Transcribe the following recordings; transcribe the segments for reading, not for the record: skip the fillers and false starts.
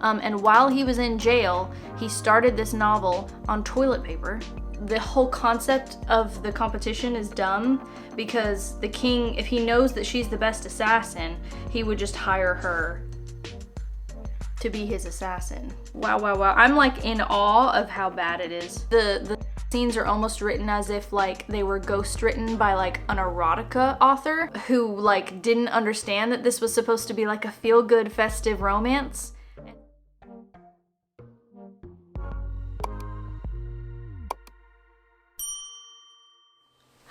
And while he was in jail, he started this novel on toilet paper. The whole concept of the competition is dumb because the king, if he knows that she's the best assassin, he would just hire her to be his assassin. Wow, wow, wow. I'm like in awe of how bad it is. The scenes are almost written as if like they were ghost written by like an erotica author who like didn't understand that this was supposed to be like a feel-good festive romance.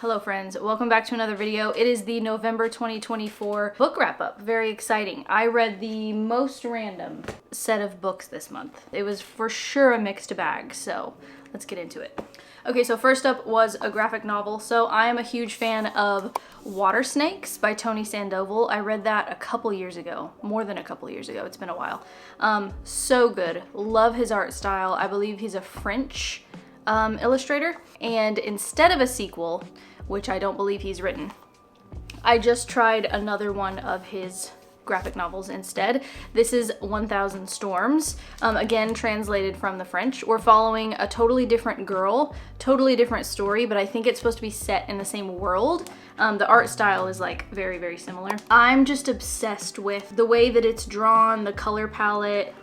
Hello friends, welcome back to another video. It is the November 2024 book wrap up. Very exciting. I read the most random set of books this month. It was for sure a mixed bag, so let's get into it. Okay, so first up was a graphic novel. So I am a huge fan of Water Snakes by Tony Sandoval. I read that a couple years ago, more than a couple years ago. It's been a while. So good. Love his art style. I believe he's a French illustrator. And instead of a sequel, which I don't believe he's written, I just tried another one of his graphic novels instead. This is 1000 Storms, again translated from the French. We're following a totally different girl, totally different story, but I think it's supposed to be set in the same world. The art style is like very, very similar. I'm just obsessed with the way that it's drawn, the color palette.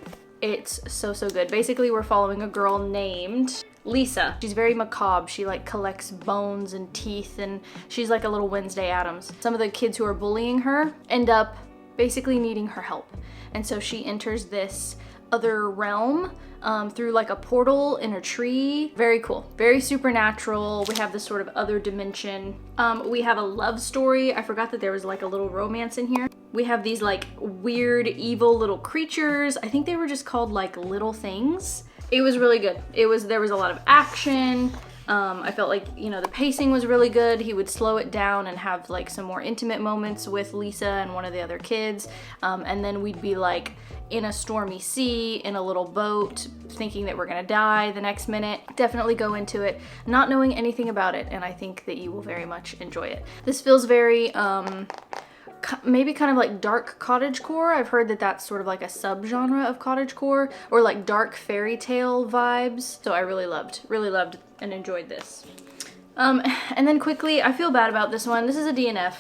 It's so good. Basically, we're following a girl named Lisa. She's very macabre. She like collects bones and teeth, and she's like a little Wednesday Addams. Some of the kids who are bullying her end up basically needing her help. And so she enters this other realm through like a portal in a tree. Very cool, very supernatural. We have this sort of other dimension. We have a love story. I forgot that there was like a little romance in here. We have these like weird, evil little creatures. I think they were just called like little things. It was really good. There was a lot of action. I felt like, you know, the pacing was really good. He would slow it down and have like some more intimate moments with Lisa and one of the other kids. And then we'd be like in a stormy sea, in a little boat, thinking that we're gonna die the next minute. Definitely go into it not knowing anything about it, and I think that you will very much enjoy it. This feels very, maybe kind of like dark cottagecore. I've heard that that's sort of like a subgenre of cottagecore, or like dark fairy tale vibes. So I really loved and enjoyed this. And then quickly, I feel bad about this one. This is a DNF.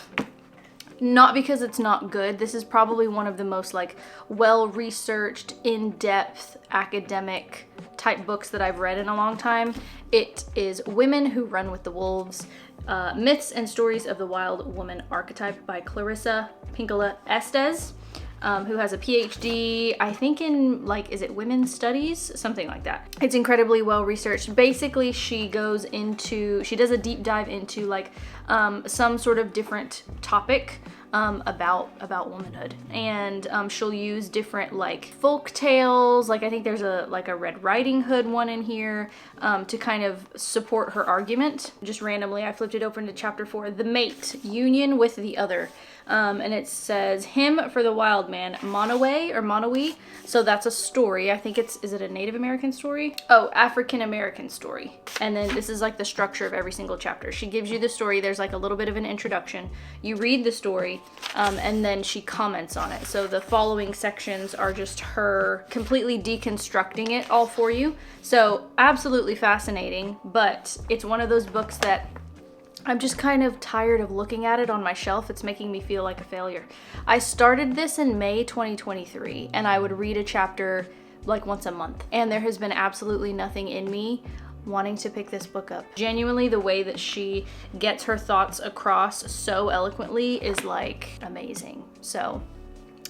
Not because it's not good. This is probably one of the most like well-researched, in-depth, academic type books that I've read in a long time. It is Women Who Run with the Wolves, Myths and Stories of the Wild Woman Archetype by Clarissa Pinkola Estes, who has a PhD, I think in like, is it women's studies? Something like that. It's incredibly well researched. Basically, she does a deep dive into like some sort of different topic about womanhood, and she'll use different like folk tales. Like I think there's a Red Riding Hood one in here to kind of support her argument. Just randomly, I flipped it open to chapter 4, The Mate, Union with the Other. And it says, Hymn for the Wild Man, Monowe. So that's a story. I think is it a Native American story? Oh, African American story. And then this is like the structure of every single chapter. She gives you the story. There's like a little bit of an introduction. You read the story, and then she comments on it. So the following sections are just her completely deconstructing it all for you. So absolutely fascinating, but it's one of those books that I'm just kind of tired of looking at it on my shelf. It's making me feel like a failure. I started this in May 2023, and I would read a chapter like once a month. And there has been absolutely nothing in me wanting to pick this book up. Genuinely, the way that she gets her thoughts across so eloquently is like amazing. So,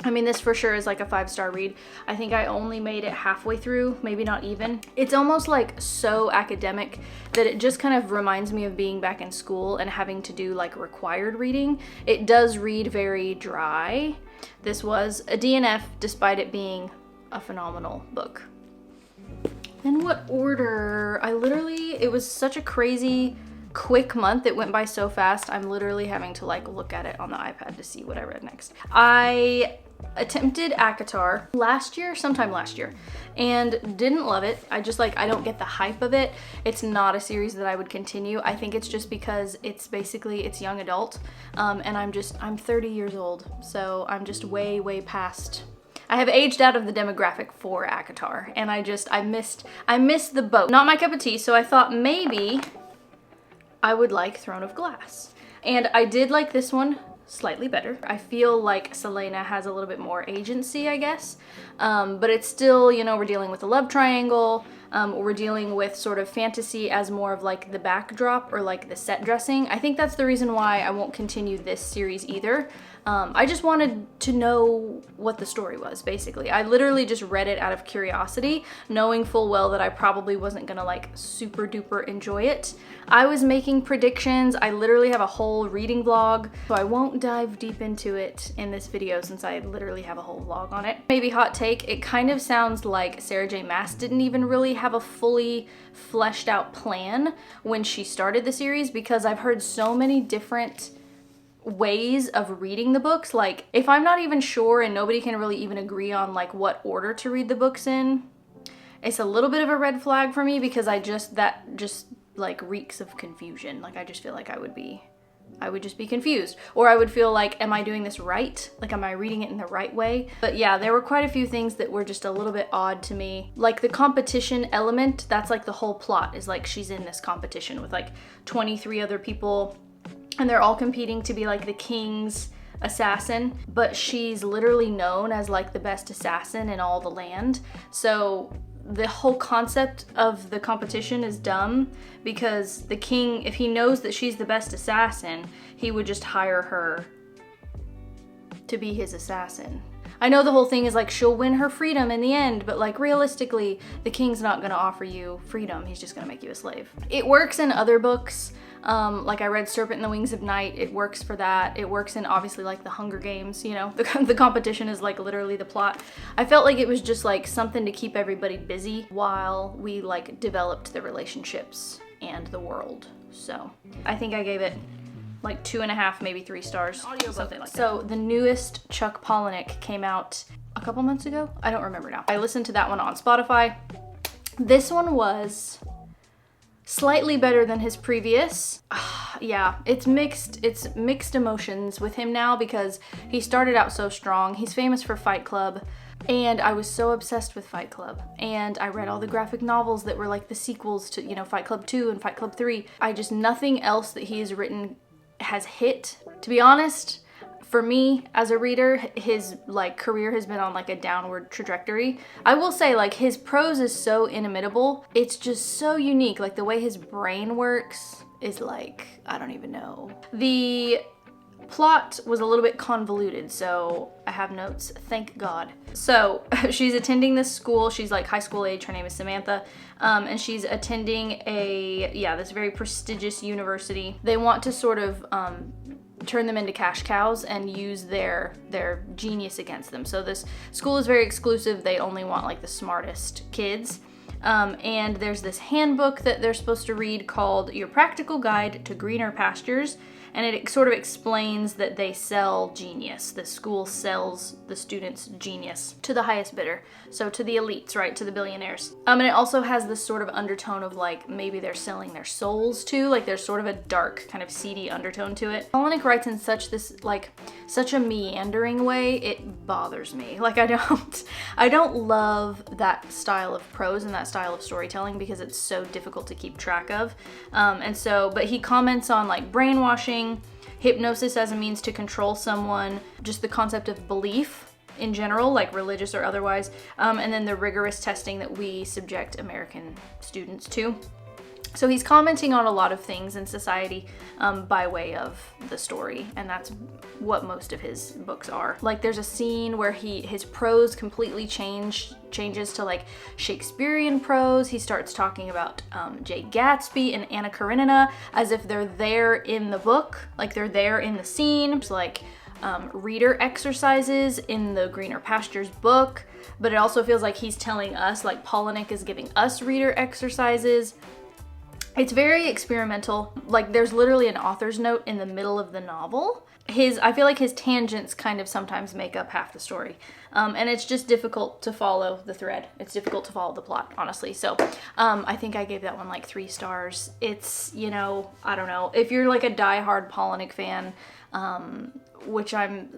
I mean, this for sure is like a 5-star read. I think I only made it halfway through, maybe not even. It's almost like so academic that it just kind of reminds me of being back in school and having to do like required reading. It does read very dry. This was a DNF despite it being a phenomenal book. In what order? It was such a crazy quick month. It went by so fast. I'm literally having to like look at it on the iPad to see what I read next. I attempted ACOTAR sometime last year, and didn't love it. I don't get the hype of it. It's not a series that I would continue. I think it's just because it's young adult, and I'm 30 years old, so I'm just way past. I have aged out of the demographic for ACOTAR, and I missed the boat. Not my cup of tea, so I thought maybe I would like Throne of Glass. And I did like this one slightly better. I feel like Selena has a little bit more agency, I guess. But it's still, you know, we're dealing with a love triangle. We're dealing with sort of fantasy as more of like the backdrop or like the set dressing. I think that's the reason why I won't continue this series either. I just wanted to know what the story was, basically. I literally just read it out of curiosity, knowing full well that I probably wasn't gonna like super duper enjoy it. I was making predictions. I literally have a whole reading vlog, so I won't dive deep into it in this video since I literally have a whole vlog on it. Maybe hot take, it kind of sounds like Sarah J Maas didn't even really have a fully fleshed out plan when she started the series, because I've heard so many different ways of reading the books. Like, if I'm not even sure and nobody can really even agree on like what order to read the books in, it's a little bit of a red flag for me, because that just like reeks of confusion. Like, I just feel like I would just be confused, or I would feel like, am I doing this right? Like, am I reading it in the right way? But yeah, there were quite a few things that were just a little bit odd to me. Like the competition element, that's like the whole plot, is like she's in this competition with like 23 other people, and they're all competing to be like the king's assassin, but she's literally known as like the best assassin in all the land. So the whole concept of the competition is dumb, because the king, if he knows that she's the best assassin, he would just hire her to be his assassin. I know the whole thing is like she'll win her freedom in the end, but like realistically, the king's not gonna offer you freedom. He's just gonna make you a slave. It works in other books. Like I read Serpent and the Wings of Night, it works for that. It works in obviously like the Hunger Games, you know, the competition is like literally the plot. I felt like it was just like something to keep everybody busy while we like developed the relationships and the world. So I think I gave it like 2.5, maybe 3 stars, something like that. So the newest Chuck Palahniuk came out a couple months ago. I don't remember now. I listened to that one on Spotify. This one was slightly better than his previous. Yeah, it's mixed emotions with him now, because he started out so strong. He's famous for Fight Club, and I was so obsessed with Fight Club, and I read all the graphic novels that were like the sequels to, you know, Fight Club 2 and Fight Club 3. Nothing else that he has written has hit. To be honest, for me as a reader, his like career has been on like a downward trajectory. I will say, like, his prose is so inimitable. It's just so unique. Like the way his brain works is like, I don't even know. The plot was a little bit convoluted, so I have notes, thank God. So she's attending this school. She's like high school age. Her name is Samantha. And she's attending this very prestigious university. They want to sort of turn them into cash cows and use their genius against them. So this school is very exclusive. They only want like the smartest kids. And there's this handbook that they're supposed to read called Your Practical Guide to Greener Pastures. And it sort of explains that they sell genius. The school sells the students' genius to the highest bidder. So to the elites, right? To the billionaires. And it also has this sort of undertone of like, maybe they're selling their souls too. Like there's sort of a dark kind of seedy undertone to it. Palahniuk writes in such a meandering way, it bothers me. Like I don't love that style of prose and that style of storytelling, because it's so difficult to keep track of. But he comments on like brainwashing, hypnosis as a means to control someone, just the concept of belief in general, like religious or otherwise, and then the rigorous testing that we subject American students to. So he's commenting on a lot of things in society by way of the story, and that's what most of his books are. Like there's a scene where his prose completely changes to like Shakespearean prose. He starts talking about Jay Gatsby and Anna Karenina as if they're there in the book, like they're there in the scene. It's like reader exercises in the Greener Pastures book, but it also feels like he's telling us, like Palahniuk is giving us reader exercises. It's very experimental. Like there's literally an author's note in the middle of the novel. I feel like his tangents kind of sometimes make up half the story. And it's just difficult to follow the thread. It's difficult to follow the plot, honestly. So I think I gave that one like 3 stars. It's, you know, I don't know. If you're like a diehard Palahniuk fan, which I'm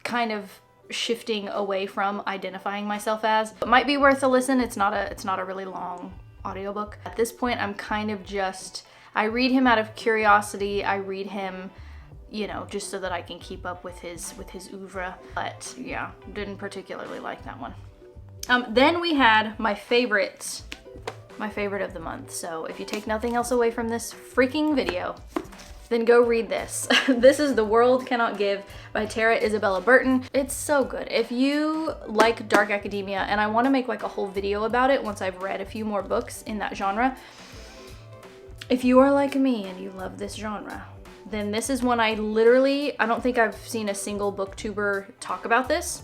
kind of shifting away from identifying myself as. It might be worth a listen. It's not a really long audiobook. At this point, I'm kind of just, I read him out of curiosity. I read him, you know, just so that I can keep up with his oeuvre. But yeah, didn't particularly like that one. Then we had my favorite of the month. So if you take nothing else away from this freaking video, then go read this. This is The World Cannot Give by Tara Isabella Burton. It's so good. If you like dark academia, and I want to make like a whole video about it once I've read a few more books in that genre. If you are like me and you love this genre, then this is one I don't think I've seen a single booktuber talk about this.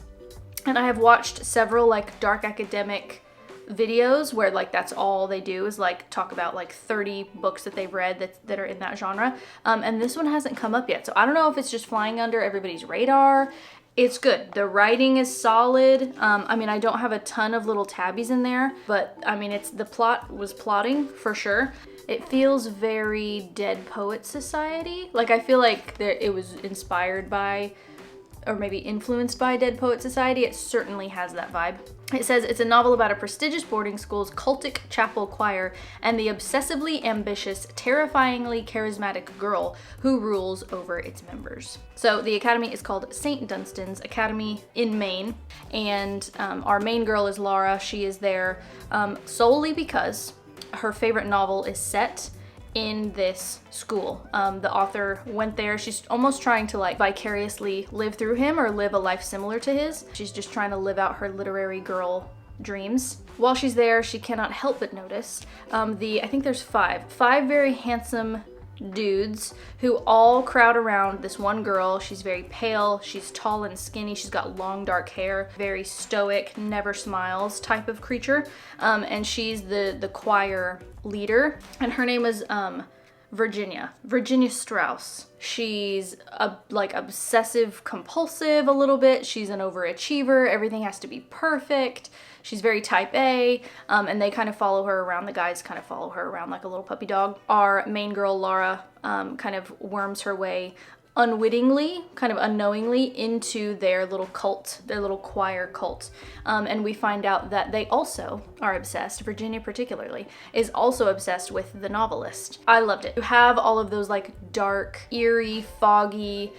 And I have watched several like dark academic videos where like that's all they do is like talk about like 30 books that they've read that are in that genre. And this one hasn't come up yet. So I don't know if it's just flying under everybody's radar. It's good. The writing is solid. I mean, I don't have a ton of little tabbies in there, but I mean, the plot was plotting for sure. It feels very Dead Poets Society. Like I feel like it was inspired by, or maybe influenced by, Dead Poet Society. It certainly has that vibe. It says it's a novel about a prestigious boarding school's cultic chapel choir and the obsessively ambitious, terrifyingly charismatic girl who rules over its members. So the academy is called St. Dunstan's Academy in Maine, and our main girl is Laura. She is there solely because her favorite novel is set in this school. The author went there. She's almost trying to like vicariously live through him or live a life similar to his. She's just trying to live out her literary girl dreams. While she's there, she cannot help but notice I think there's five very handsome dudes who all crowd around this one girl. She's very pale, she's tall and skinny, she's got long dark hair, very stoic, never smiles type of creature, and she's the choir leader, and her name is Virginia Strauss. She's like obsessive compulsive a little bit. She's an overachiever. Everything has to be perfect. She's very type A, and they kind of follow her around. The guys kind of follow her around like a little puppy dog. Our main girl, Laura, kind of worms her way unwittingly, kind of unknowingly, into their little cult, their little choir cult. And we find out that they also are obsessed, Virginia particularly, is also obsessed with the novelist. I loved it. You have all of those like dark, eerie, foggy,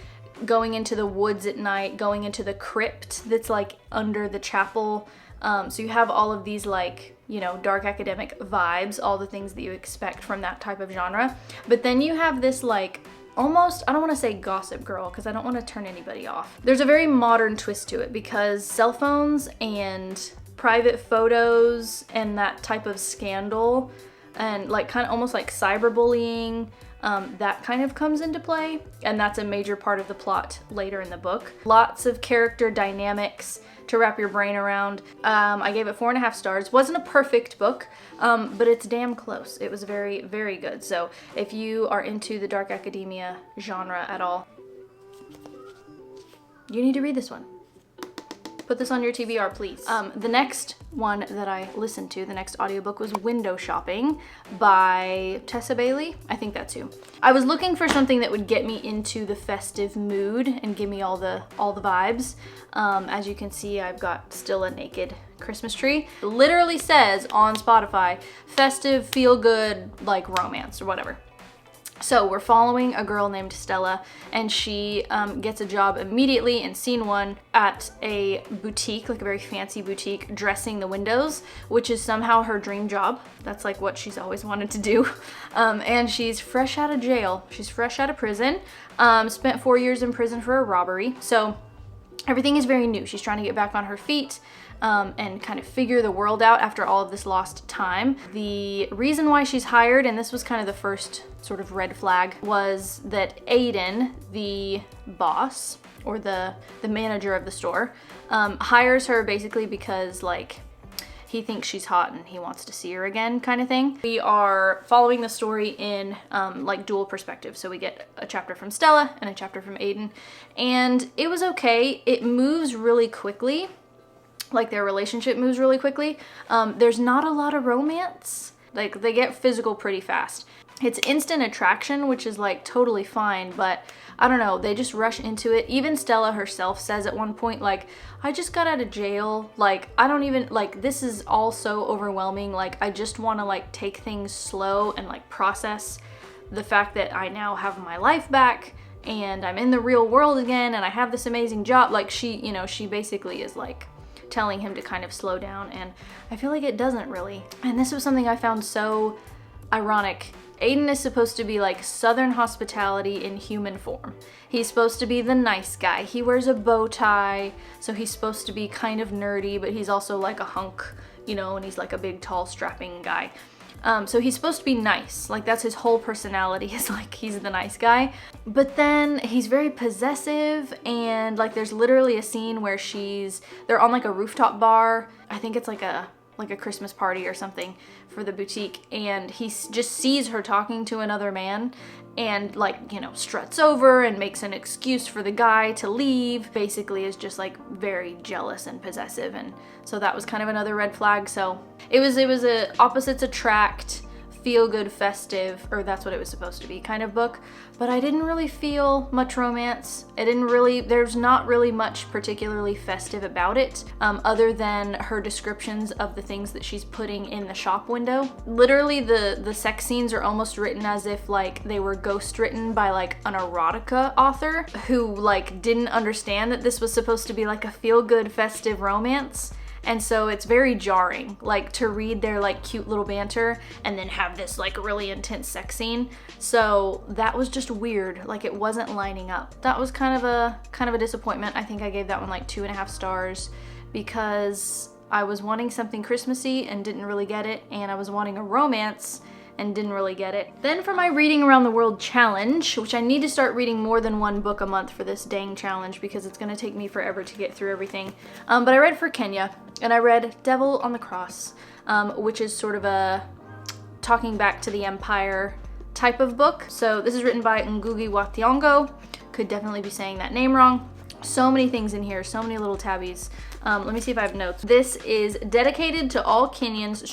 going into the woods at night, going into the crypt that's like under the chapel. So you have all of these like, you know, dark academic vibes, all the things that you expect from that type of genre. But then you have this like almost, I don't want to say Gossip Girl because I don't want to turn anybody off. There's a very modern twist to it because cell phones and private photos and that type of scandal and like kind of almost like cyberbullying, that kind of comes into play, and that's a major part of the plot later in the book. Lots of character dynamics to wrap your brain around. I gave it 4.5 stars. Wasn't a perfect book, but it's damn close. It was very, very good. So if you are into the dark academia genre at all, you need to read this one. Put this on your TBR, please. The next one that I listened to, the next audiobook, was Window Shopping by Tessa Bailey. I think that's who. I was looking for something that would get me into the festive mood and give me all the vibes. As you can see, I've got still a naked Christmas tree. It literally says on Spotify, festive, feel good, like romance or whatever. So we're following a girl named Stella, and she gets a job immediately in scene 1 at a boutique, like a very fancy boutique, dressing the windows, which is somehow her dream job. That's like what she's always wanted to do. And she's fresh out of jail. She's fresh out of prison, spent 4 years in prison for a robbery. So everything is very new. She's trying to get back on her feet and kind of figure the world out after all of this lost time. The reason why she's hired, and this was kind of the first sort of red flag, was that Aiden, the boss or the manager of the store, hires her basically because like he thinks she's hot and he wants to see her again, kind of thing. We are following the story in like dual perspective. So we get a chapter from Stella and a chapter from Aiden, and it was okay. It moves really quickly. Like their relationship moves really quickly. There's not a lot of romance. Like, they get physical pretty fast. It's instant attraction, which is like totally fine, but I don't know, they just rush into it. Even Stella herself says at one point, like, I just got out of jail. Like, I don't even, like, this is all so overwhelming. Like, I just want to like take things slow and like process the fact that I now have my life back and I'm in the real world again and I have this amazing job. Like, she, you know, she basically is like telling him to kind of slow down, and I feel like it doesn't really. And this was something I found so ironic. Aiden is supposed to be like Southern hospitality in human form. He's supposed to be the nice guy. He wears a bow tie, so he's supposed to be kind of nerdy, but he's also like a hunk, you know, and he's like a big, tall, strapping guy. So he's supposed to be nice. Like, that's his whole personality, is like he's the nice guy. But then he's very possessive, and like there's literally a scene where they're on like a rooftop bar. I think it's like a Christmas party or something for the boutique, and he just sees her talking to another man and like, you know, struts over and makes an excuse for the guy to leave. Basically is just like very jealous and possessive, and so that was kind of another red flag. So it was a opposites attract, feel good, festive, or that's what it was supposed to be kind of book, but I didn't really feel much romance. There's not really much particularly festive about it, other than her descriptions of the things that she's putting in the shop window. Literally the sex scenes are almost written as if like they were ghost written by like an erotica author who like didn't understand that this was supposed to be like a feel good, festive romance. And so it's very jarring, like, to read their like cute little banter and then have this like really intense sex scene. So that was just weird. Like, it wasn't lining up. That was kind of a disappointment. I think I gave that one like 2.5 stars because I was wanting something Christmassy and didn't really get it, and I was wanting a romance and didn't really get it. Then for my Reading Around the World challenge, which I need to start reading more than one book a month for this dang challenge because it's gonna take me forever to get through everything. But I read for Kenya, and I read Devil on the Cross, which is sort of a talking back to the Empire type of book. So this is written by Ngugi wa Thiong'o. Could definitely be saying that name wrong. So many things in here, so many little tabbies. Let me see if I have notes. This is dedicated to all Kenyans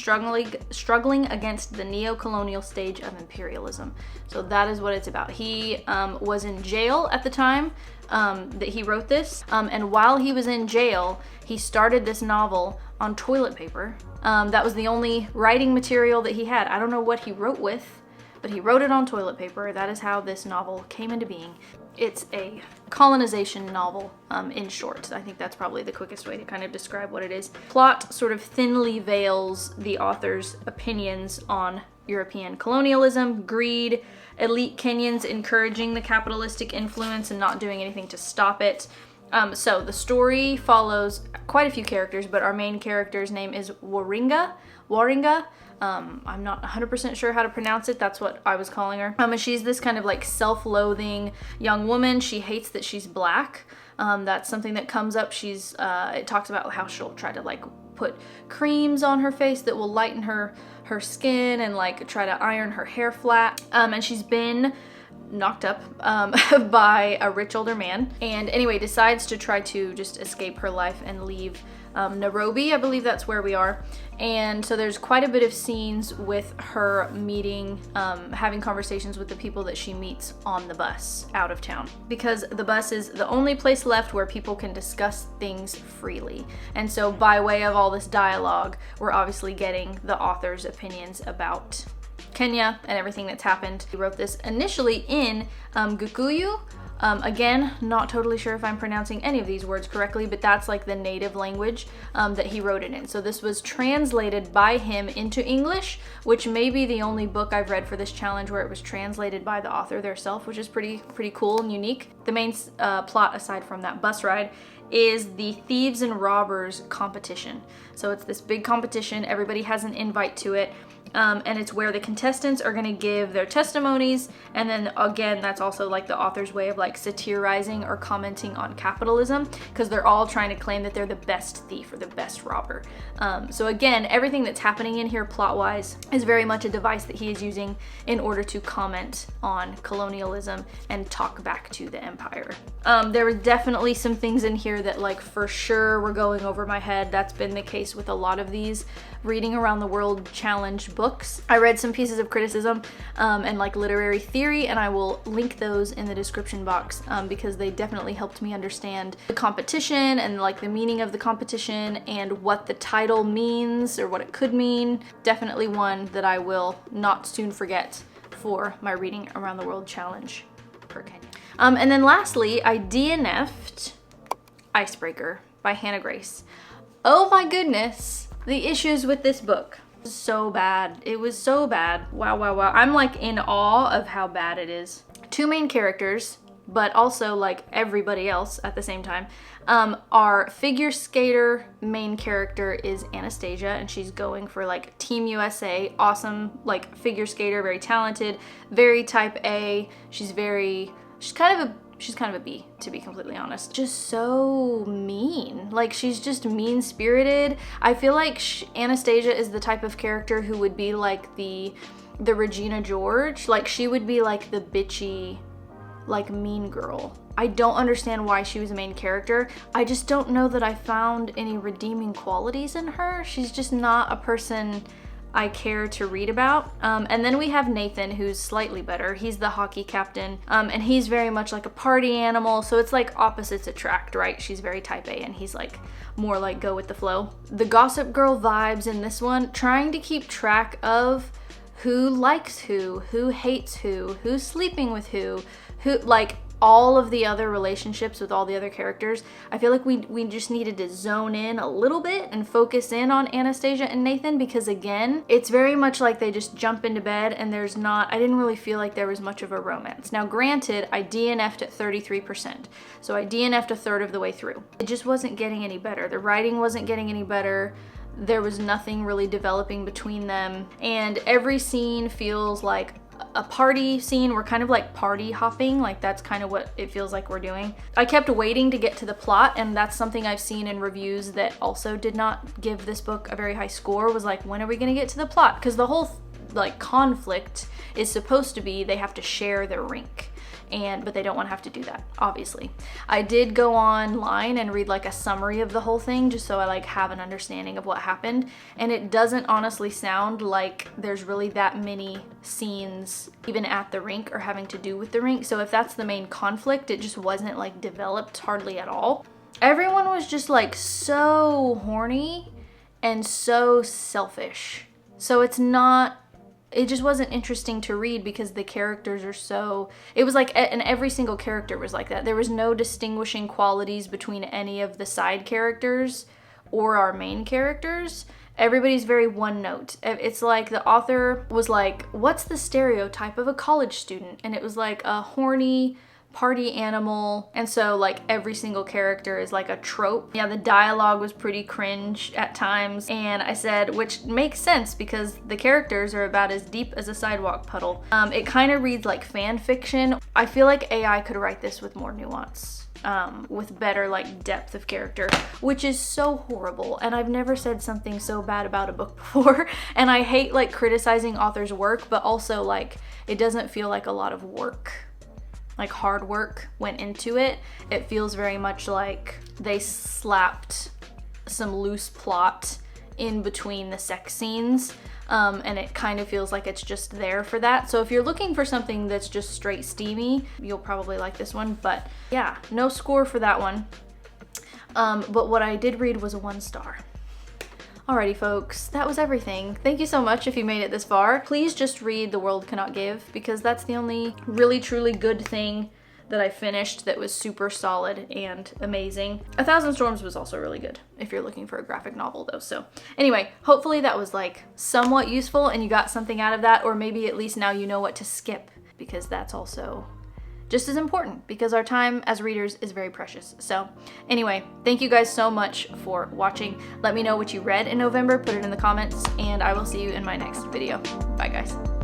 struggling against the neo-colonial stage of imperialism. So that is what it's about. He was in jail at the time that he wrote this, and while he was in jail, he started this novel on toilet paper. That was the only writing material that he had. I don't know what he wrote with, but he wrote it on toilet paper. That is how this novel came into being. It's a colonization novel, in short. I think that's probably the quickest way to kind of describe what it is. Plot sort of thinly veils the author's opinions on European colonialism, greed, elite Kenyans encouraging the capitalistic influence and not doing anything to stop it. So the story follows quite a few characters, but our main character's name is Waringa. I'm not 100% sure how to pronounce it. That's what I was calling her. And she's this kind of like self-loathing young woman. She hates that she's black. That's something that comes up. It talks about how she'll try to like put creams on her face that will lighten her skin and like try to iron her hair flat. And she's been knocked up by a rich older man, and anyway decides to try to just escape her life and leave Nairobi. I believe that's where we are. And so there's quite a bit of scenes with her meeting, having conversations with the people that she meets on the bus out of town, because the bus is the only place left where people can discuss things freely. And so by way of all this dialogue, we're obviously getting the author's opinions about Kenya and everything that's happened. He wrote this initially in Gikuyu. Again, not totally sure if I'm pronouncing any of these words correctly, but that's like the native language that he wrote it in. So this was translated by him into English, which may be the only book I've read for this challenge where it was translated by the author theirself, which is pretty cool and unique. The main plot, aside from that bus ride, is the Thieves and Robbers competition. So it's this big competition. Everybody has an invite to it. And it's where the contestants are going to give their testimonies, and then again that's also like the author's way of like satirizing or commenting on capitalism, because they're all trying to claim that they're the best thief or the best robber. So again, everything that's happening in here plot-wise is very much a device that he is using in order to comment on colonialism and talk back to the empire. There were definitely some things in here that like for sure were going over my head. That's been the case with a lot of these Reading Around the World challenge books. I read some pieces of criticism and like literary theory, and I will link those in the description box because they definitely helped me understand the competition and like the meaning of the competition and what the title means or what it could mean. Definitely one that I will not soon forget for my Reading Around the World Challenge for Kenya. And then lastly, I DNF'd Icebreaker by Hannah Grace. Oh my goodness, the issues with this book. So bad. It was so bad. Wow, wow, wow. I'm like in awe of how bad it is. Two main characters, but also like everybody else at the same time. Our figure skater main character is Anastasia, and she's going for like Team USA. Awesome, like figure skater, very talented, very type A. She's kind of a B, to be completely honest. Just so mean. Like, she's just mean-spirited. I feel like Anastasia is the type of character who would be like the Regina George. Like, she would be like the bitchy, like mean girl. I don't understand why she was a main character. I just don't know that I found any redeeming qualities in her. She's just not a person I care to read about. And then we have Nathan, who's slightly better. He's the hockey captain, and he's very much like a party animal, so it's like opposites attract, right? She's very type A, and he's like more like go with the flow. The Gossip Girl vibes in this one, trying to keep track of who likes who hates who's sleeping with who, like all of the other relationships with all the other characters. I feel like we just needed to zone in a little bit and focus in on Anastasia and Nathan, because again, it's very much like they just jump into bed and I didn't really feel like there was much of a romance. Now granted, I DNF'd at 33%, so I DNF'd a third of the way through. It just wasn't getting any better. The writing wasn't getting any better. There was nothing really developing between them, and every scene feels like a party scene. We're kind of like party hopping, like that's kind of what it feels like we're doing. I kept waiting to get to the plot, and that's something I've seen in reviews that also did not give this book a very high score, was like, when are we gonna get to the plot? Because the whole like conflict is supposed to be they have to share their rink, but they don't want to have to do that, obviously. I did go online and read like a summary of the whole thing just so I like have an understanding of what happened, and it doesn't honestly sound like there's really that many scenes even at the rink or having to do with the rink. So if that's the main conflict, it just wasn't like developed hardly at all. Everyone was just like so horny and so selfish. So it just wasn't interesting to read because the characters are so, it was like, and every single character was like that. There was no distinguishing qualities between any of the side characters or our main characters. Everybody's very one note. It's like the author was like, what's the stereotype of a college student? And it was like a horny party animal, and so like every single character is like a trope. Yeah, the dialogue was pretty cringe at times, and I said, which makes sense because the characters are about as deep as a sidewalk puddle. It kind of reads like fan fiction. I feel like AI could write this with more nuance, with better like depth of character, which is so horrible, and I've never said something so bad about a book before. And I hate like criticizing authors' work, but also like it doesn't feel like a lot of work, like hard work went into it. It feels very much like they slapped some loose plot in between the sex scenes, and it kind of feels like it's just there for that. So if you're looking for something that's just straight steamy, you'll probably like this one. But yeah, no score for that one. But what I did read was a 1 star. Alrighty folks, that was everything. Thank you so much if you made it this far. Please just read The World Cannot Give, because that's the only really truly good thing that I finished that was super solid and amazing. 1,000 Storms was also really good if you're looking for a graphic novel though. So anyway, hopefully that was like somewhat useful and you got something out of that, or maybe at least now you know what to skip, because that's also just as important, because our time as readers is very precious. So anyway, thank you guys so much for watching. Let me know what you read in November, put it in the comments, and I will see you in my next video. Bye guys.